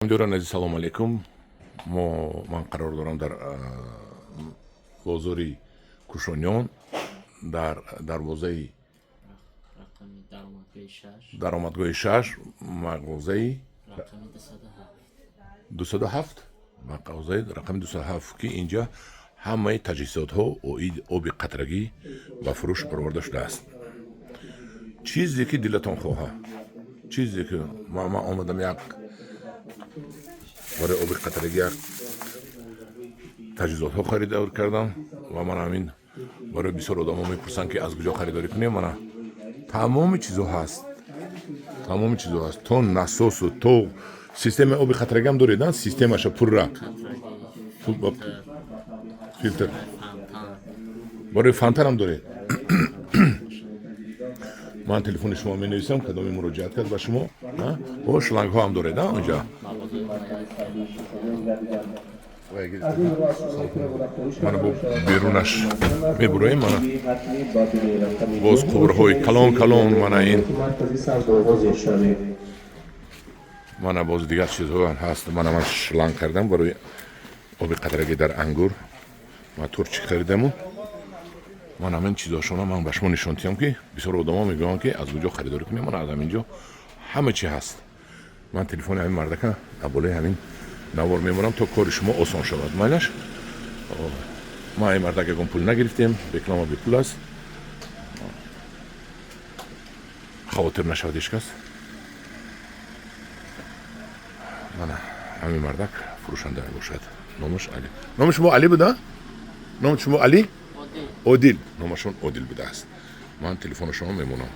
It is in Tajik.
Дёран азиз, салому алейкум. Ман қарор дорам дар бозори Кушониён дар дарвозаи даромадгоҳи 6 мағозаи 207 мағозаи рақами 207 ки инҷа ҳамаи таҷҳизотҳо оби қатрагӣ ба фурӯш бароварда шудааст. Чизе ки дилатон хоҳад, чизе ки ман омадам як барои оби қатрагӣ як таҷҳизотҳо харидор кардам ва ман ҳамин барои бисёр одамо мепурсанд ки аз куҷо харидорӣ кунем. Мана тамоми чизо ҳаст, тамоми чизо ҳаст, то насосу то системаи оби қатрагиам доред, системаша пурра филтр барои фонтанам доред. ман телефони шумо менависам, кадоме муроҷиат кард ба шумо. Шлангҳо ҳам доред онҷа. мана бо берунаш мебуроем. Мана боз қуврҳои калон калон, мана ин мана боз дигар чизҳо ҳам ҳаст. ман шланг кардам барои оби қатрагӣ дар ангур. ман турчик харидаму. ман ҳамин чизошона ман ба шумо нишон диҳам ки бисёр одамо мегӯянд ки аз куҷо харидорӣ кунем. ман аз ҳаминҷо ҳама чи ҳаст. ман телефони ҳамин мардака дар болои ҳамин навор мемонам то кори шумо осон шавад. майнаш ман ин мардак ягон пул нагирифтем, реклама бепул аст. хавотир нашавад ҳеҷ кас. мана ҳамин мардак фурӯшанда мебошад. номаш Али. номи шумо Али буда? номи шумо Али? Одил. номашон Одил будааст. ман телефони шумо мемонам.